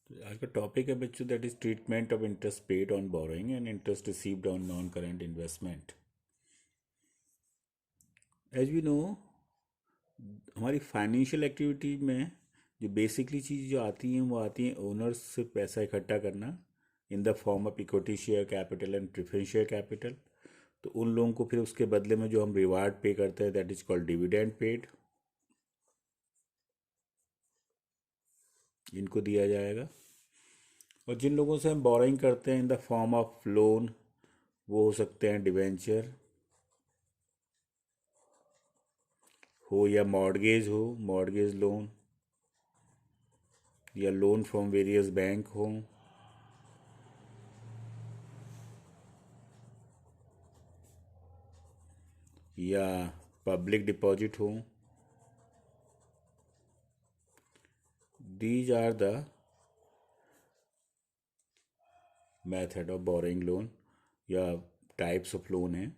आज का टॉपिक है बच्चों, that is treatment of interest paid on borrowing and interest received on non current investment. As we know, हमारी financial activity में जो बेसिकली चीज़ जो आती हैं वो आती हैं ओनर्स से पैसा इकट्ठा करना इन the form of equity share capital and preference share capital. तो उन लोगों को फिर उसके बदले में जो हम रिवार्ड पे करते हैं that is called dividend paid, इनको दिया जाएगा। और जिन लोगों से हम बोरोइंग करते हैं in the form of loan, वो हो सकते हैं डिवेंचर हो या मॉर्गेज लोन या लोन फ्रॉम वेरियस बैंक हो या पब्लिक डिपॉजिट हो। These are the method of borrowing loan या टाइप्स ऑफ लोन हैं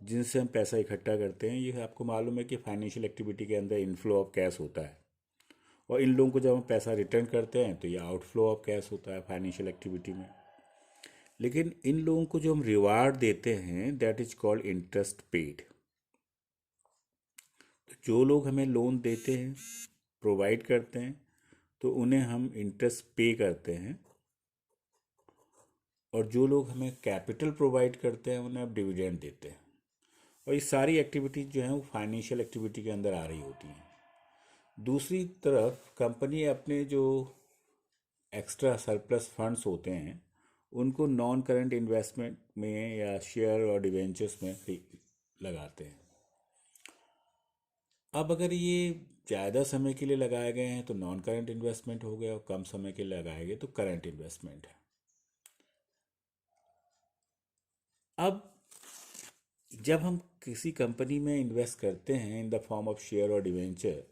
जिनसे हम पैसा इकट्ठा करते हैं। ये आपको मालूम है कि फाइनेंशियल एक्टिविटी के अंदर इनफ्लो ऑफ कैश होता है, और इन लोगों को जब हम पैसा रिटर्न करते हैं तो ये आउटफ्लो ऑफ कैश होता है फाइनेंशियल एक्टिविटी में। लेकिन इन लोगों को जो हम रिवार्ड देते हैं that is called interest paid. तो जो लोग हमें लोन देते हैं, प्रोवाइड करते हैं, तो उन्हें हम इंटरेस्ट पे करते हैं, और जो लोग हमें कैपिटल प्रोवाइड करते हैं उन्हें अब डिविडेंड देते हैं। और ये सारी एक्टिविटीज जो हैं वो फाइनेंशियल एक्टिविटी के अंदर आ रही होती हैं। दूसरी तरफ कंपनी अपने जो एक्स्ट्रा सरप्लस फंड्स होते हैं उनको नॉन करंट इन्वेस्टमेंट में या शेयर और डिवेंचर्स में लगाते हैं। अब अगर ये ज़्यादा समय के लिए लगाए गए हैं तो नॉन करंट इन्वेस्टमेंट हो गया, और कम समय के लिए लगाए गए तो करंट इन्वेस्टमेंट है। अब जब हम किसी कंपनी में इन्वेस्ट करते हैं in the form of share और डिवेंचर,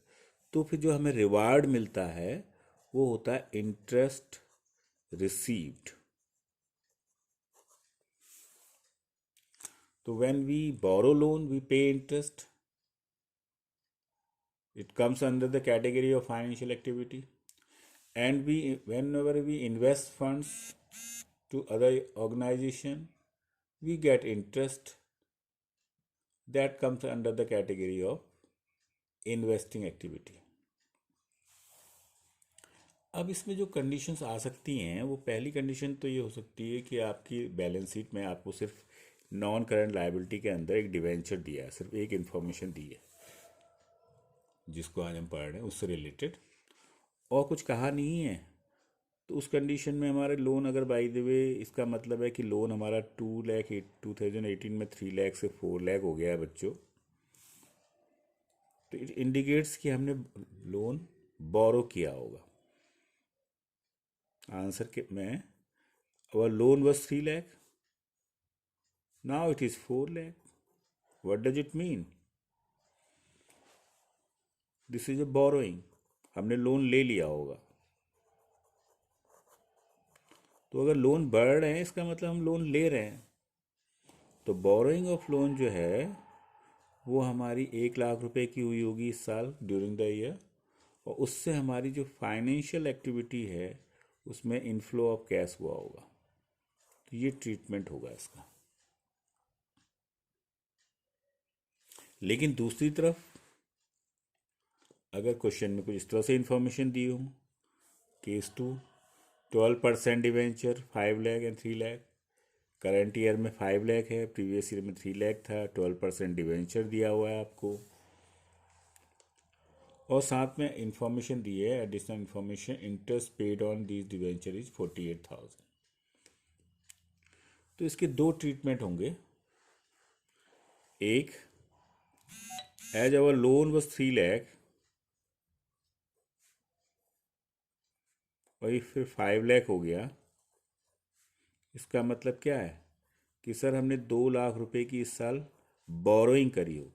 तो फिर जो हमें रिवार्ड मिलता है वो होता है इंटरेस्ट रिसीव्ड। तो when we borrow loan we pay interest, it comes under the category of financial activity. And we whenever we invest funds to other organization, we get interest, that comes under the category of investing activity. अब इसमें जो conditions आ सकती हैं, वो पहली condition तो ये हो सकती है कि आपकी बैलेंस शीट में आपको सिर्फ नॉन करंट लायबिलिटी के अंदर एक डिवेंचर दिया है, सिर्फ एक इन्फॉर्मेशन दी है जिसको आज हम पढ़ रहे हैं उससे रिलेटेड, और कुछ कहा नहीं है। तो उस कंडीशन में हमारे लोन, अगर बाई द वे इसका मतलब है कि लोन हमारा 2018 में 3 लाख से 4 लाख हो गया है बच्चों, तो इट इंडिकेट्स कि हमने लोन बोरो किया होगा। आंसर के में our loan was 3 lakh, now it is 4 lakh. What does it mean? This is a borrowing. हमने लोन ले लिया होगा। तो अगर लोन बढ़ रहे हैं इसका मतलब हम लोन ले रहे हैं। तो बोरोइंग ऑफ लोन जो है वो हमारी 1 लाख रुपए की हुई होगी इस साल ड्यूरिंग द ईयर, और उससे हमारी जो फाइनेंशियल एक्टिविटी है उसमें इनफ्लो ऑफ कैश हुआ होगा। तो ये ट्रीटमेंट होगा इसका। लेकिन दूसरी तरफ अगर क्वेश्चन में कुछ इस तरह से इंफॉर्मेशन दी हो, case 2, 12% debenture 5 lakh and 3 lakh, current year में 5 लाख है, प्रीवियस ईयर में 3 लाख था, 12% डिवेंचर दिया हुआ है आपको, और साथ में इंफॉर्मेशन दी है additional information, interest paid on this debenture is 48,000। तो इसके दो ट्रीटमेंट होंगे। एक, as our loan was 3 lakh और ये फिर 5 लाख हो गया, इसका मतलब क्या है कि सर हमने 2 लाख रुपए की इस साल बोरोइंग करी होगी।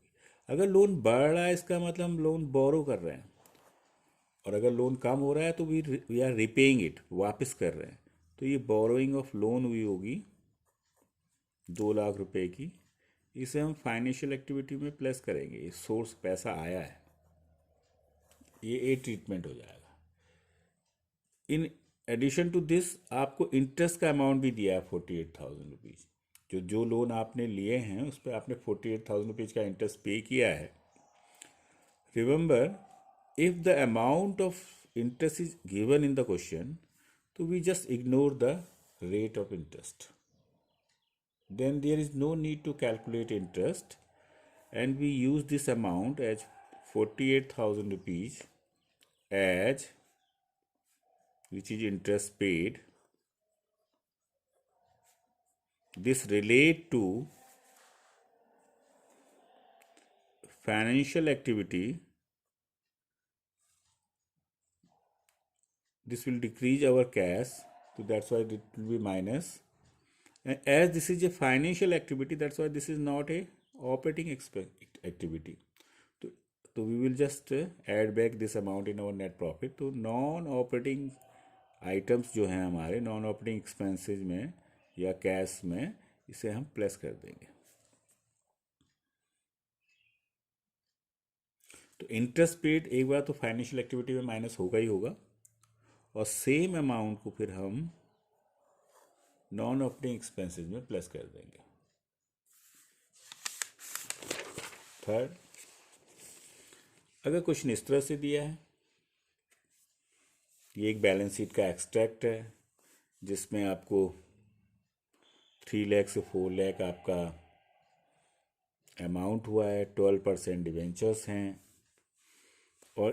अगर लोन बढ़ रहा है इसका मतलब हम लोन बोरो कर रहे हैं, और अगर लोन कम हो रहा है तो वी आर रिपेइंग इट, वापस कर रहे हैं। तो ये बोरोइंग ऑफ लोन हुई होगी 2 लाख रुपए की। इसे हम फाइनेंशियल एक्टिविटी में प्लस करेंगे, ये सोर्स पैसा आया है, ये ए ट्रीटमेंट हो जाएगा। इन एडिशन टू दिस आपको इंटरेस्ट का अमाउंट भी दिया है 48,000 रुपीज़। जो लोन आपने लिए हैं उस पर आपने 48,000 रुपीज़ का इंटरेस्ट पे किया है। Remember, if the amount of interest is given in the question, so we just ignore the rate of interest. Then there is no need to calculate interest, and we use this amount as 48,000 rupees as which is interest paid. This relate to financial activity. This will decrease our cash, so that's why it will be minus. And as this is a financial activity, that's why this is not a operating activity. So we will just add back this amount in our net profit. तो non operating items जो हैं हमारे non operating expenses में या cash में, इसे हम plus कर देंगे। तो इंटरेस्ट पेड एक बार तो फाइनेंशियल एक्टिविटी में माइनस होगा ही होगा, और सेम अमाउंट को फिर हम नॉन ऑपरेटिंग एक्सपेंसेस में प्लस कर देंगे। थर्ड, अगर क्वेश्चन इस तरह से दिया है, ये एक बैलेंस शीट का एक्सट्रैक्ट है जिसमें आपको 3 लाख से 4 लाख आपका अमाउंट हुआ है, 12% डिवेंचर्स हैं, और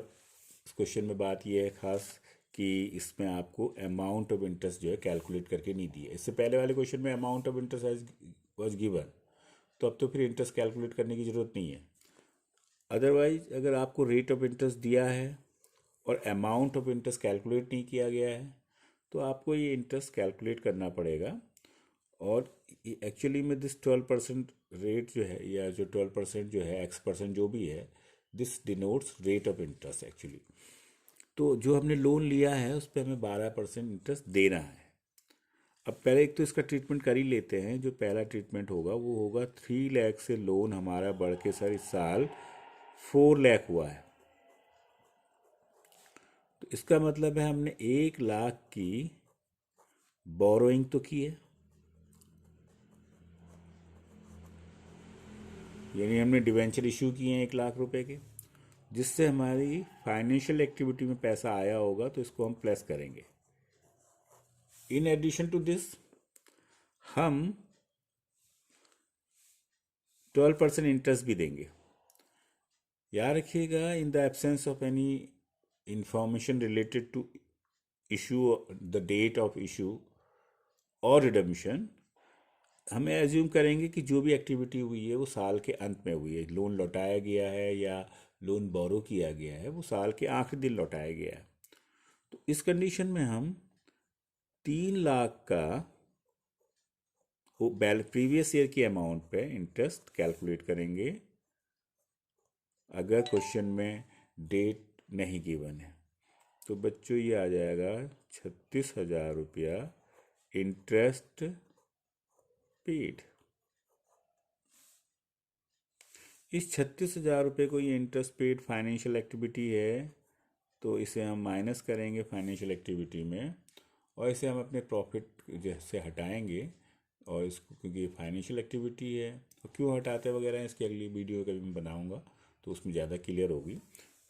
इस क्वेश्चन में बात यह है खास कि इसमें आपको अमाउंट ऑफ इंटरेस्ट जो है कैलकुलेट करके नहीं दी है। इससे पहले वाले क्वेश्चन में amount of interest was given, तो अब तो फिर इंटरेस्ट कैलकुलेट करने की ज़रूरत नहीं है। अदरवाइज अगर आपको रेट ऑफ इंटरेस्ट दिया है और अमाउंट ऑफ इंटरेस्ट कैलकुलेट नहीं किया गया है, तो आपको ये इंटरेस्ट कैलकुलेट करना पड़ेगा। और एक्चुअली में दिस 12% रेट जो है, या जो 12% जो है, x% जो भी है, this denotes rate of interest actually. तो जो हमने लोन लिया है उस पर हमें 12% इंटरेस्ट देना है। अब पहले एक तो इसका ट्रीटमेंट कर ही लेते हैं। जो पहला ट्रीटमेंट होगा वो होगा 3 लाख से लोन हमारा बढ़ के सर इस साल 4 लाख हुआ है। तो इसका मतलब है हमने 1 लाख की बोरोइंग तो की है, यानी हमने डिवेंचर इशू किए हैं 1 लाख रुपए के, जिससे हमारी फाइनेंशियल एक्टिविटी में पैसा आया होगा, तो इसको हम प्लस करेंगे। इन एडिशन टू दिस हम 12% इंटरेस्ट भी देंगे। याद रखिएगा, in the absence of any information related to issue, the date of issue और रिडम्पशन, हमें एज्यूम करेंगे कि जो भी एक्टिविटी हुई है वो साल के अंत में हुई है। लोन लौटाया गया है या लोन बोरो किया गया है, वो साल के आखिरी दिन लौटाया गया है। तो इस कंडीशन में हम 3 लाख का प्रीवियस ईयर की अमाउंट पे इंटरेस्ट कैलकुलेट करेंगे, अगर क्वेश्चन में डेट नहीं गिवन है। तो बच्चों ये आ जाएगा 36,000 रुपया इंटरेस्ट पेड। इस 36,000 रुपये को, ये इंटरेस्ट पेड फाइनेंशियल एक्टिविटी है, तो इसे हम माइनस करेंगे फाइनेंशियल एक्टिविटी में, और इसे हम अपने प्रॉफिट जैसे हटाएंगे। और इसको, क्योंकि ये फाइनेंशियल एक्टिविटी है, तो क्यों हटाते वगैरह इसकी अगली वीडियो कभी मैं बनाऊंगा तो उसमें ज़्यादा क्लियर होगी।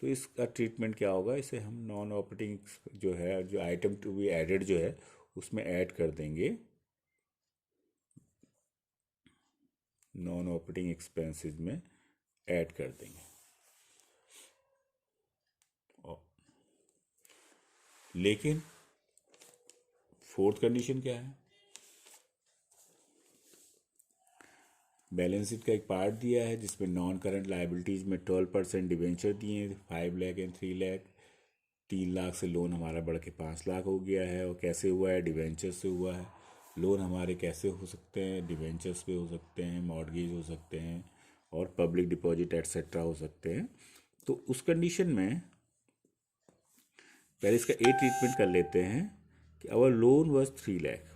तो इसका ट्रीटमेंट क्या होगा, इसे हम नॉन ऑपरेटिंग जो है, जो आइटम टू बी एडेड जो है, उसमें ऐड कर देंगे, नॉन ऑपरेटिंग एक्सपेंसेस में ऐड कर देंगे। लेकिन फोर्थ कंडीशन क्या है, बैलेंस शीट का एक पार्ट दिया है जिसमें नॉन करंट लाइबिलिटीज़ में 12% डिवेंचर दिए हैं, 5 लाख एंड 3 लाख। 3 लाख से लोन हमारा बढ़ के 5 लाख हो गया है, और कैसे हुआ है, डिवेंचर से हुआ है। लोन हमारे कैसे हो सकते हैं, डिवेंचर्स पे हो सकते हैं, मॉर्गेज हो सकते हैं, और पब्लिक डिपॉजिट एट्सेट्रा हो सकते हैं। तो उस कंडीशन में पहले इसका ए ट्रीटमेंट कर लेते हैं कि आवर लोन वाज 3 लाख,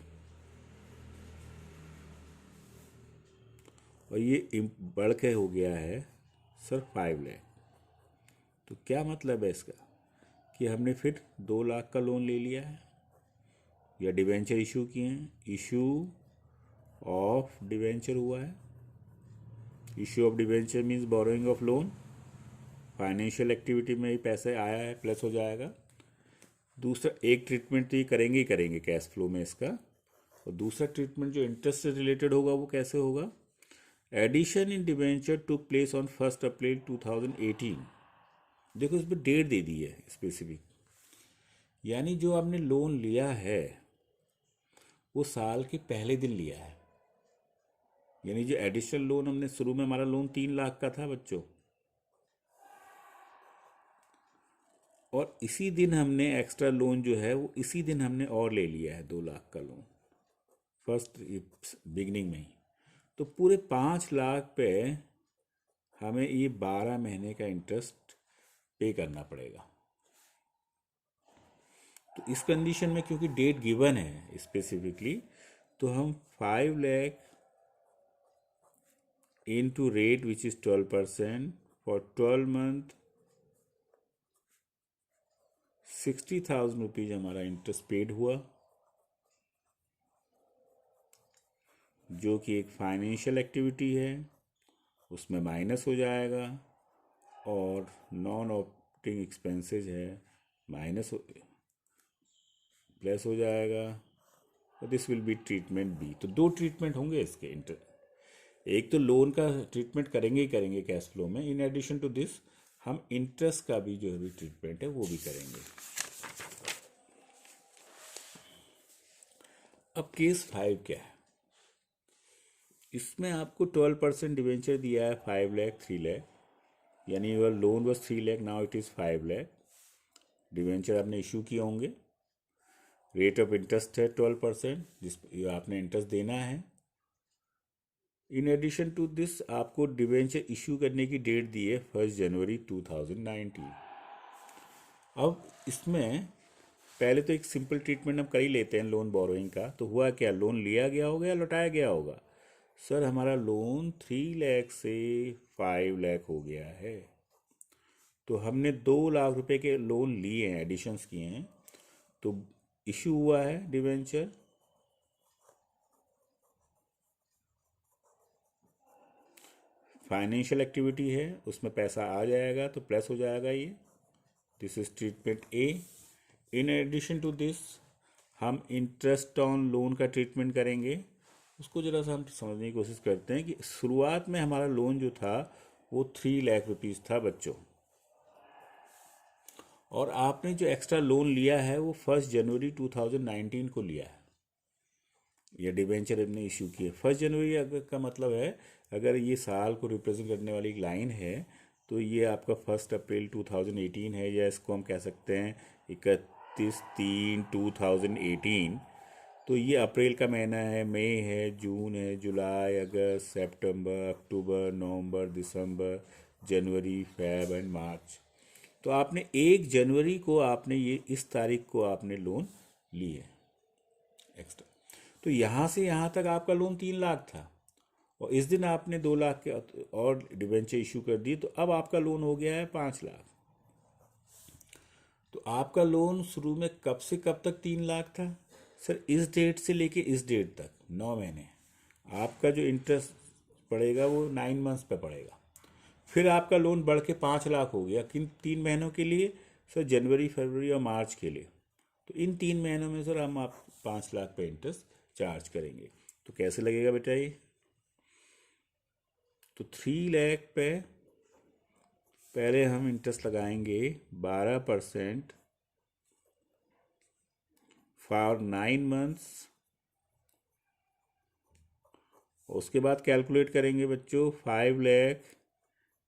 और ये बढ़ के हो गया है सर 5 लाख। तो क्या मतलब है इसका, कि हमने फिर 2 लाख का लोन ले लिया है, या डिवेंचर इशू किए हैं, इशू ऑफ डिवेंचर हुआ है। Issue of debenture means borrowing of loan, financial activity में ही पैसे आया है, प्लस हो जाएगा। दूसरा एक ट्रीटमेंट तो ये करेंगे ही करेंगे कैश फ्लो में इसका, और दूसरा ट्रीटमेंट जो इंटरेस्ट से रिलेटेड होगा वो कैसे होगा। Addition in debenture took place on 1 April 2018। देखो इस पर डेट दे दी है स्पेसिफिक, यानी जो आपने लोन लिया है वो साल के पहले दिन लिया है। यानी जो एडिशनल लोन हमने शुरू में, हमारा लोन 3 लाख का था बच्चों, और इसी दिन हमने एक्स्ट्रा लोन जो है वो इसी दिन हमने और ले लिया है 2 लाख का लोन, फर्स्ट बिगनिंग में ही। तो पूरे 5 लाख पे हमें ये 12 महीने का इंटरेस्ट पे करना पड़ेगा। तो इस कंडीशन में क्योंकि डेट गिवन है स्पेसिफिकली, तो हम 5 lakh into rate which is 12% for 12 month 60,000 rupees हमारा इंटरेस्ट पेड हुआ, जो कि एक फाइनेंशियल एक्टिविटी है, उसमें माइनस हो जाएगा, और नॉन ऑपरेटिंग एक्सपेंसेस है माइनस प्लस हो जाएगा, और this will be treatment B. तो 2 ट्रीटमेंट होंगे इसके एक तो लोन का ट्रीटमेंट करेंगे ही करेंगे कैश फ्लो में, इन एडिशन टू दिस हम इंटरेस्ट का भी जो है ट्रीटमेंट है वो भी करेंगे। अब केस 5 क्या है, इसमें आपको 12% डिवेंचर दिया है, 5 लाख 3 लाख, यानी your loan was 3 lakh, now it is 5 lakh. Debenture आपने इशू किए होंगे, रेट ऑफ इंटरेस्ट है 12%, जिस आपने इंटरेस्ट देना है। इन एडिशन टू दिस आपको डिवेंचर इशू करने की डेट दी है 1 जनवरी 2019। अब इसमें पहले तो एक सिंपल ट्रीटमेंट हम कर ही लेते हैं लोन बोरोइंग का। तो हुआ क्या, लोन लिया गया होगा या लौटाया गया होगा। सर हमारा लोन 3 लाख से 5 लाख हो गया है, तो हमने 2 लाख रुपए के लोन लिए हैं, एडिशंस किए हैं, तो इशू हुआ है डिवेंचर, फाइनेंशियल एक्टिविटी है, उसमें पैसा आ जाएगा तो प्लस हो जाएगा ये। दिस इज ट्रीटमेंट ए। इन एडिशन टू दिस हम इंटरेस्ट ऑन लोन का ट्रीटमेंट करेंगे। उसको ज़रा सा हम समझने की कोशिश करते हैं कि शुरुआत में हमारा लोन जो था वो 3 लाख रुपीज़ था बच्चों, और आपने जो एक्स्ट्रा लोन लिया है वो 1 जनवरी 2019 को लिया है, ये डिवेंचर हमने इशू किए 1 जनवरी। अगर का मतलब है, अगर ये साल को रिप्रेजेंट करने वाली एक लाइन है, तो ये आपका 1 अप्रैल 2018 है, या इसको हम कह सकते हैं 31/3/2018। तो ये अप्रैल का महीना है, मई है, जून है, जुलाई, अगस्त, सितंबर, अक्टूबर, नवंबर, दिसंबर, जनवरी, फरवरी एंड मार्च। तो आपने 1 जनवरी को आपने ये इस तारीख को आपने लोन लिए एक्स्ट्रा। तो यहाँ से यहाँ तक आपका लोन 3 लाख था, और इस दिन आपने 2 लाख के और डिवेंचर इशू कर दिए, तो अब आपका लोन हो गया है 5 लाख। तो आपका लोन शुरू में कब से कब तक 3 लाख था। सर इस डेट से लेके इस डेट तक 9 महीने आपका जो इंटरेस्ट पड़ेगा वो 9 मंथ्स पे पड़ेगा। फिर आपका लोन बढ़ के 5 लाख हो गया, किन 3 महीनों के लिए। सर जनवरी, फरवरी और मार्च के लिए। तो इन 3 महीनों में सर हम आप 5 लाख पे इंटरेस्ट चार्ज करेंगे। तो कैसे लगेगा बेटा ये, तो 3 लाख पे पहले हम इंटरेस्ट लगाएंगे 12% फॉर 9 मंथ्स। उसके बाद कैलकुलेट करेंगे बच्चों 5 lakh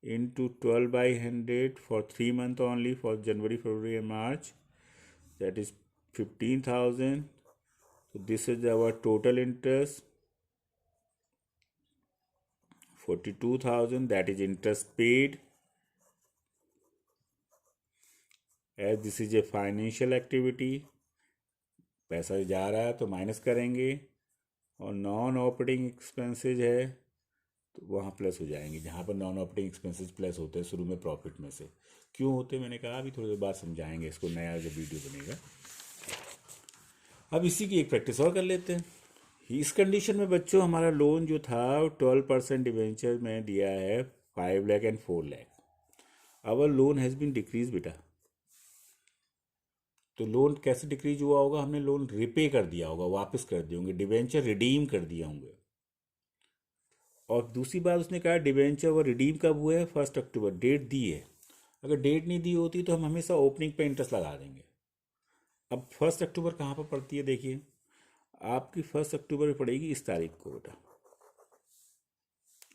into 12/100 for 3 month only, for January, February and March, that is 15,000। So this is our total interest 42,000, that is interest paid, as this is a financial activity। पैसा जा रहा है तो माइनस करेंगे, और नॉन ऑपरेटिंग एक्सपेंसेस है तो वहाँ प्लस हो जाएंगे, जहाँ पर नॉन ऑपरेटिंग एक्सपेंसेस प्लस होते हैं शुरू में प्रॉफिट में से। क्यों होते हैं मैंने कहा अभी थोड़ी देर बाद समझाएंगे इसको, नया जो वीडियो बनेगा। अब इसी की एक प्रैक्टिस और कर लेते हैं। इस कंडीशन में बच्चों हमारा लोन जो था 12% डिवेंचर में दिया है 5 lakh and 4 lakh. Our loan has been decrease बेटा। तो लोन कैसे डिक्रीज हुआ होगा, हमने लोन रिपे कर दिया होगा, वापस कर दिए होंगे, डिवेंचर रिडीम कर दिया होंगे। और दूसरी बात उसने कहा डिवेंचर वो रिडीम कब हुए है, 1 अक्टूबर, डेट दी है। अगर डेट नहीं दी होती तो हम हमेशा ओपनिंग पे इंटरेस्ट लगा देंगे। अब 1 अक्टूबर कहाँ पर पड़ती है, देखिए आपकी 1 अक्टूबर में पड़ेगी इस तारीख को बेटा,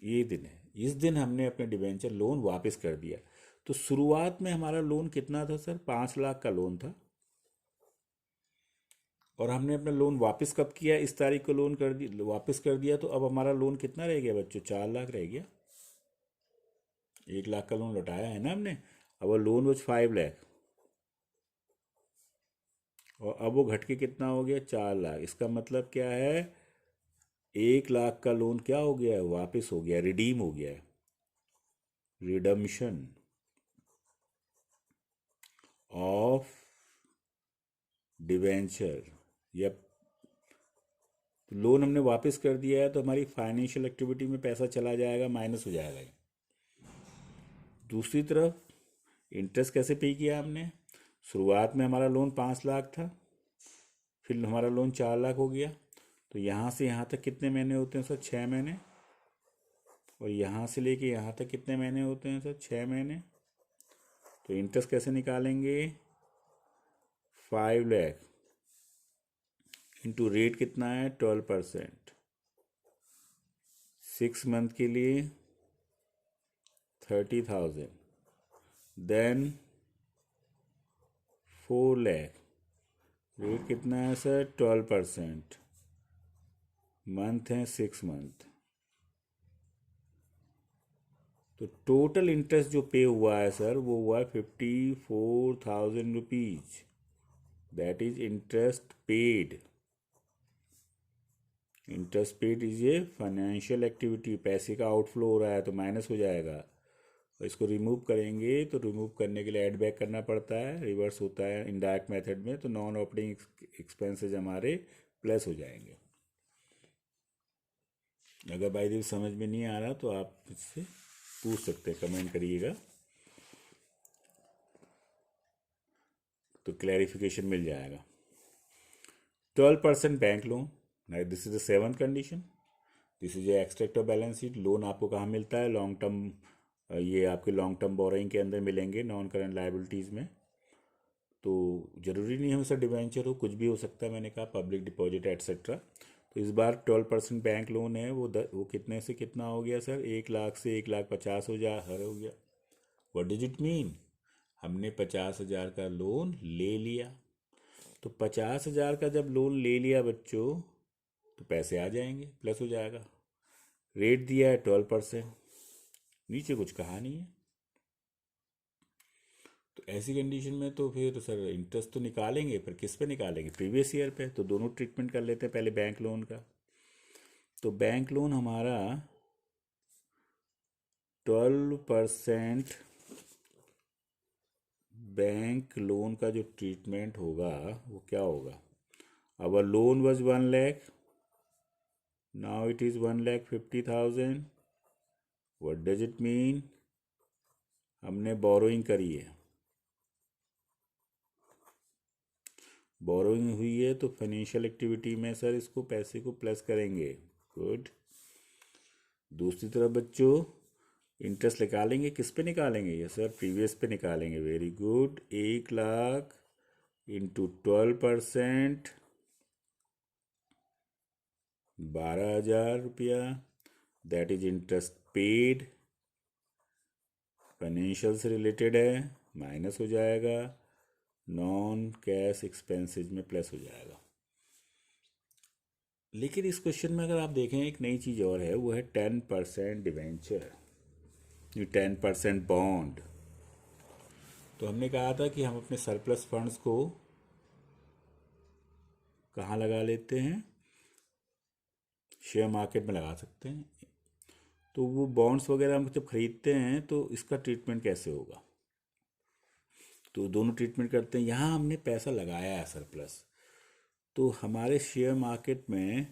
ये दिन है। इस दिन हमने अपने डिवेंचर लोन वापस कर दिया। तो शुरुआत में हमारा लोन कितना था सर, 5 लाख का लोन था। और हमने अपना लोन वापस कब किया, इस तारीख को लोन कर दी, वापस कर दिया। तो अब हमारा लोन कितना रह गया बच्चों, 4 लाख रह गया। 1 लाख का लोन लौटाया है ना हमने। अब वो लोन वॉज 5 लाख, और अब वो घट के कितना हो गया, 4 लाख। इसका मतलब क्या है, 1 लाख का लोन क्या हो गया है, वापस हो गया, रिडीम हो गया है, रिडम्शन ऑफ डिवेंचर। या तो लोन हमने वापस कर दिया है तो हमारी फाइनेंशियल एक्टिविटी में पैसा चला जाएगा, माइनस हो जाएगा ये। दूसरी तरफ इंटरेस्ट कैसे पे किया हमने, शुरुआत में हमारा लोन 5 लाख था, फिर हमारा लोन 4 लाख हो गया। तो यहाँ से यहाँ तक कितने महीने होते हैं सर, 6 महीने। और यहाँ से लेके यहाँ तक कितने महीने होते हैं सर, 6 महीने। तो इंटरेस्ट कैसे निकालेंगे, 5 लाख इंटू रेट कितना है, 12%, 6 मंथ के लिए 30,000, देन 4 लाख, रेट कितना है सर, 12%, मंथ है 6 मंथ। तो टोटल इंटरेस्ट जो पे हुआ है सर वो हुआ है 54,000 rupees. That is interest paid. Interest paid is a financial activity, पैसे का आउटफ्लो हो रहा है तो माइनस हो जाएगा। और इसको रिमूव करेंगे तो रिमूव करने के लिए ऐड बैक करना पड़ता है, रिवर्स होता है इनडायरेक्ट मेथड में। तो नॉन ऑपरेटिंग एक्सपेंसेस हमारे प्लस हो जाएंगे। अगर बाई द समझ में नहीं आ रहा तो आप इससे पूछ सकते हैं, कमेंट करिएगा तो क्लैरिफिकेशन मिल जाएगा। 12% bank loan, this is the 7th condition. This is a extract of balance sheet. Loan आपको कहाँ मिलता है, लॉन्ग टर्म, ये आपके लॉन्ग टर्म बोरोइंग के अंदर मिलेंगे, नॉन करंट लाइबिलिटीज़ में। तो ज़रूरी नहीं हमेशा डिवेंचर हो, कुछ भी हो सकता है, मैंने कहा पब्लिक डिपॉजिट एट्सेट्रा। तो इस बार 12% बैंक लोन है, वो कितने से कितना हो गया सर, 1 लाख से 1,50,000 हो गया। व्हाट डज इट मीन, हमने 50,000 का लोन ले लिया। तो 50,000 का जब लोन ले लिया बच्चों तो पैसे आ जाएंगे, प्लस हो जाएगा। रेट दिया है 12%, नीचे कुछ कहा नहीं है। तो ऐसी कंडीशन में तो फिर सर इंटरेस्ट तो निकालेंगे, पर किस पे निकालेंगे, प्रीवियस ईयर पे। तो दोनों ट्रीटमेंट कर लेते हैं, पहले बैंक लोन का। तो बैंक लोन हमारा 12% बैंक लोन का जो ट्रीटमेंट होगा वो क्या होगा, our loan was 1 lakh, now it is 1,50,000। What does it mean, हमने बोरोइंग करी है, बोरोइंग हुई है तो फाइनेंशियल एक्टिविटी में सर इसको पैसे को प्लस करेंगे। गुड। दूसरी तरफ बच्चों इंटरेस्ट निकालेंगे, किस पे निकालेंगे, ये सर प्रीवियस पे निकालेंगे। Very good. 1 लाख इंटू 12%, 12,000 रुपया, that is interest paid, financial से रिलेटेड है, माइनस हो जाएगा, नॉन कैश एक्सपेंसेस में प्लस हो जाएगा। लेकिन इस क्वेश्चन में अगर आप देखें एक नई चीज़ और है, वो है 10% डिवेंचर, 10% बॉन्ड। तो हमने कहा था कि हम अपने सरप्लस फंड्स को कहाँ लगा लेते हैं, शेयर मार्केट में लगा सकते हैं। तो वो बॉन्ड्स वगैरह हम जब खरीदते हैं तो इसका ट्रीटमेंट कैसे होगा, तो दोनों ट्रीटमेंट करते हैं। यहाँ हमने पैसा लगाया है सरप्लस, तो हमारे शेयर मार्केट में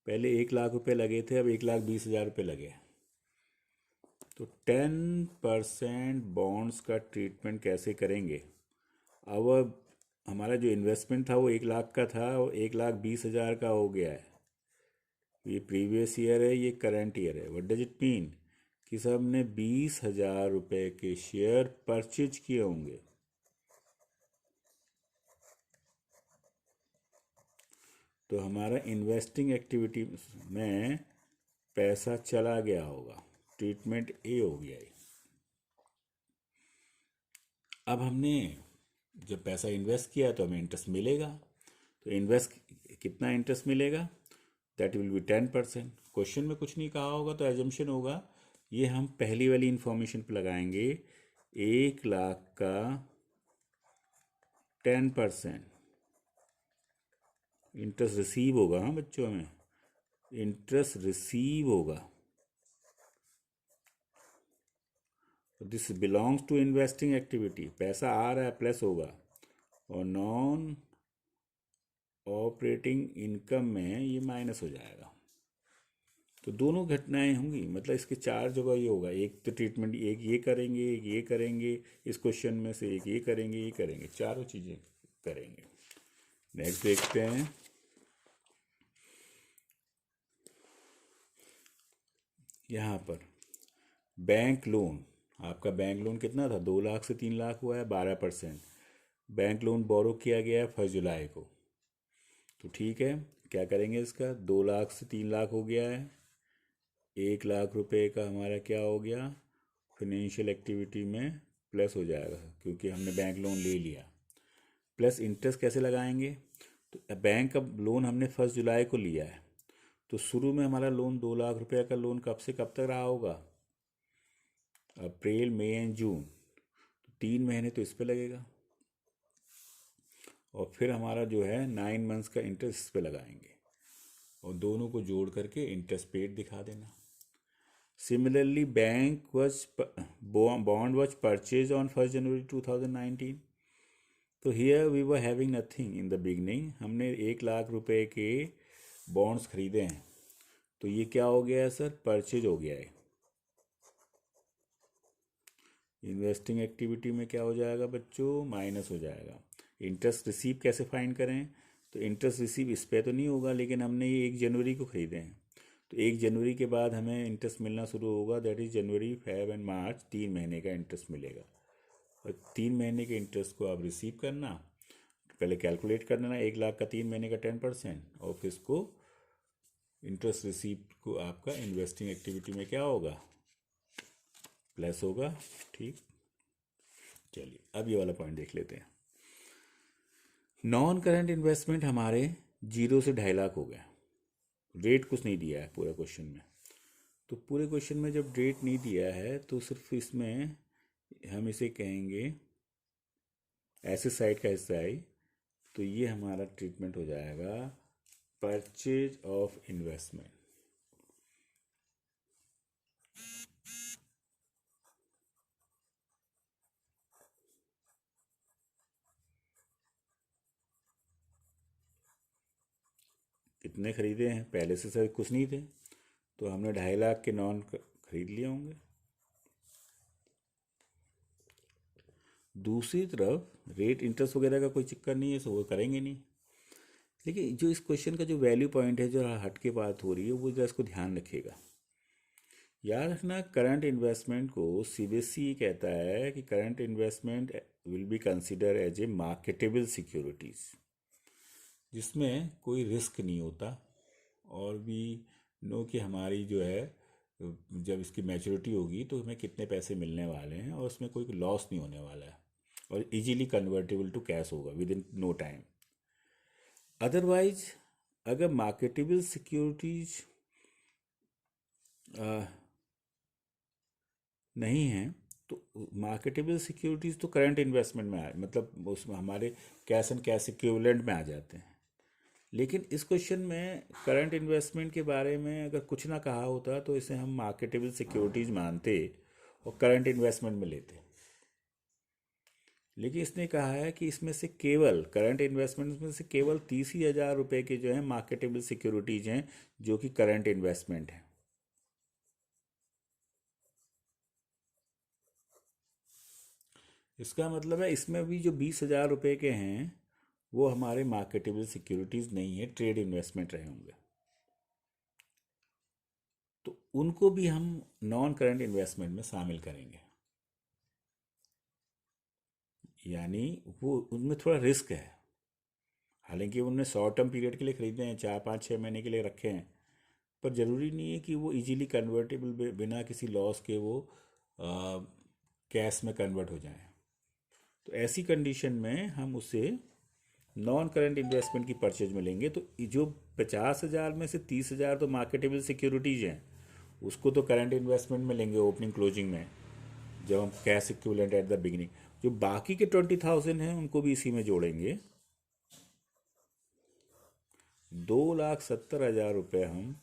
पहले 1 लाख रुपए लगे थे, अब 1,20,000 रुपये लगे। तो 10% बॉन्ड्स का ट्रीटमेंट कैसे करेंगे? अब हमारा जो इन्वेस्टमेंट था वो 1 लाख का था और 1,20,000 का हो गया है। ये प्रीवियस ईयर है, ये करंट ईयर है। व्हाट डज इट मीन कि सब ने 20,000 रुपये के शेयर परचेज किए होंगे। तो हमारा इन्वेस्टिंग एक्टिविटी में पैसा चला गया होगा, ट्रीटमेंट ए हो गया है। अब हमने जब पैसा इन्वेस्ट किया तो हमें इंटरेस्ट मिलेगा। तो इन्वेस्ट कितना इंटरेस्ट मिलेगा? That will be 10%। क्वेश्चन में कुछ नहीं कहा होगा तो एजम्पशन होगा, ये हम पहली वाली इंफॉर्मेशन पे लगाएंगे। 1 लाख का 10% इंटरेस्ट रिसीव होगा। हाँ बच्चों, में इंटरेस्ट रिसीव होगा। This belongs to investing activity. पैसा आ रहा है, प्लस होगा। और नॉन ऑपरेटिंग इनकम में ये माइनस हो जाएगा। तो दोनों घटनाएं होंगी, मतलब इसके 4 जगह ये होगा। एक तो ट्रीटमेंट, एक ये करेंगे, एक ये करेंगे, इस क्वेश्चन में से एक ये करेंगे, ये करेंगे, चारों चीज़ें करेंगे। नेक्स्ट देखते हैं। यहाँ पर बैंक लोन, आपका बैंक लोन कितना था? 2 लाख से 3 लाख हुआ है, 12%। बैंक लोन बोरो किया गया है 1 जुलाई को। तो ठीक है, क्या करेंगे इसका? 2 लाख से 3 लाख हो गया है। 1 लाख रुपए का हमारा क्या हो गया? फिनेंशियल एक्टिविटी में प्लस हो जाएगा, क्योंकि हमने बैंक लोन ले लिया। प्लस इंटरेस्ट कैसे लगाएंगे? तो बैंक का लोन हमने 1 जुलाई को लिया है, तो शुरू में हमारा लोन 2 लाख रुपए का लोन कब से कब तक रहा होगा? अप्रैल, मई एंड जून। तो 3 महीने तो इस पे लगेगा, और फिर हमारा जो है 9 मंथ्स का इंटरेस्ट इस पे लगाएंगे, और दोनों को जोड़ करके इंटरेस्ट पेड दिखा देना। Similarly bond was purchased on 1st January 2019. तो here we were having nothing in the beginning. हमने 1 लाख रुपए के बॉन्ड्स खरीदे हैं, तो ये क्या हो गया है सर? परचेज हो गया है। इन्वेस्टिंग एक्टिविटी में क्या हो जाएगा बच्चों? माइनस हो जाएगा। इंटरेस्ट रिसीव कैसे फाइंड करें? तो इंटरेस्ट रिसीव इस पे तो नहीं होगा, लेकिन हमने ये 1 जनवरी को खरीदे हैं, तो 1 जनवरी के बाद हमें इंटरेस्ट मिलना शुरू होगा। That is January, Feb and March, 3 महीने का इंटरेस्ट मिलेगा। और 3 महीने के इंटरेस्ट को आप रिसीव करना, पहले कैलकुलेट कर लेना 1 लाख का 3 महीने का 10%, और फिर इसको इंटरेस्ट रिसीव को आपका इन्वेस्टिंग एक्टिविटी में क्या होगा? प्लस होगा। ठीक, चलिए अब ये वाला पॉइंट देख लेते हैं। नॉन करंट इन्वेस्टमेंट हमारे 0 से 2.5 लाख हो गए। रेट कुछ नहीं दिया है पूरा क्वेश्चन में। तो पूरे क्वेश्चन में जब रेट नहीं दिया है तो सिर्फ इसमें हम इसे कहेंगे एसेट साइड का हिस्सा है। तो ये हमारा ट्रीटमेंट हो जाएगा परचेज ऑफ इन्वेस्टमेंट। कितने खरीदे हैं? पहले से सर कुछ नहीं थे, तो हमने 2.5 लाख के नॉन खरीद लिए होंगे। दूसरी तरफ रेट इंटरेस्ट वगैरह का कोई चक्कर नहीं है, सो वो करेंगे नहीं। लेकिन जो इस क्वेश्चन का जो वैल्यू पॉइंट है, जो हट के बात हो रही है, वो जरा इसको ध्यान रखिएगा। याद रखना, करंट इन्वेस्टमेंट को सीबीएसई कहता है कि current investment will be consider as a marketable securities, जिसमें कोई रिस्क नहीं होता, और भी नो कि हमारी जो है जब इसकी मैच्योरिटी होगी तो हमें कितने पैसे मिलने वाले हैं, और उसमें कोई लॉस नहीं होने वाला है, और इजीली कन्वर्टेबल टू कैश होगा within no time. Otherwise अगर मार्केटेबल सिक्योरिटीज नहीं है, तो मार्केटेबल सिक्योरिटीज़ तो करंट इन्वेस्टमेंट में आ, मतलब उसमें हमारे कैश एंड कैश इक्विवेलेंट में आ जाते हैं। लेकिन इस क्वेश्चन में करंट इन्वेस्टमेंट के बारे में अगर कुछ ना कहा होता तो इसे हम मार्केटेबल सिक्योरिटीज़ मानते और करंट इन्वेस्टमेंट में लेते। लेकिन इसने कहा है कि इसमें से केवल करंट इन्वेस्टमेंट में से केवल 30,000 रुपये के जो है मार्केटेबल सिक्योरिटीज हैं जो कि करंट इन्वेस्टमेंट है। इसका मतलब है इसमें भी जो 20,000 रुपये के हैं वो हमारे मार्केटेबल सिक्योरिटीज नहीं है, ट्रेड इन्वेस्टमेंट रहे होंगे। तो उनको भी हम नॉन करंट इन्वेस्टमेंट में शामिल करेंगे। यानी वो उनमें थोड़ा रिस्क है, हालांकि उन्होंने शॉर्ट टर्म पीरियड के लिए खरीदे हैं, 4 5 6 महीने के लिए रखे हैं, पर ज़रूरी नहीं है कि वो इजीली कन्वर्टेबल बिना किसी लॉस के वो कैश में कन्वर्ट हो जाएं। तो ऐसी कंडीशन में हम उसे नॉन करंट इन्वेस्टमेंट की परचेज में लेंगे। तो जो 50,000 में से 30,000 तो मार्केटेबल सिक्योरिटीज हैं, उसको तो करंट इन्वेस्टमेंट में लेंगे ओपनिंग क्लोजिंग में, जब हम cash equivalent at the beginning. जो बाकी के 20,000 हैं उनको भी इसी में जोड़ेंगे। 2,70,000 रुपये हम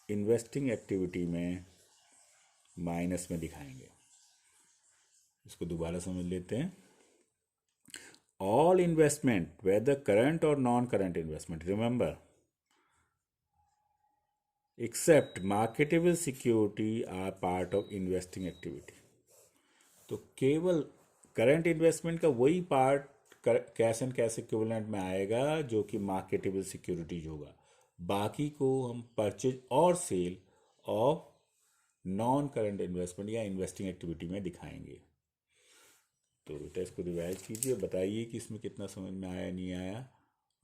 इन्वेस्टिंग एक्टिविटी में माइनस में दिखाएंगे। इसको दोबारा समझ लेते हैं। ऑल इन्वेस्टमेंट वेदर करंट और non current investment, remember, except marketable security are part of investing activity. तो केवल करंट इन्वेस्टमेंट का वही part cash and cash equivalent में आएगा जो कि मार्केटेबल सिक्योरिटीज होगा। बाकी को हम परचेज और sale of non current investment या इन्वेस्टिंग एक्टिविटी में दिखाएंगे। तो बेटा इसको रिवाइज कीजिए, बताइए कि इसमें कितना समझ में आया नहीं आया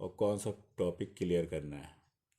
और कौन सा टॉपिक क्लियर करना है।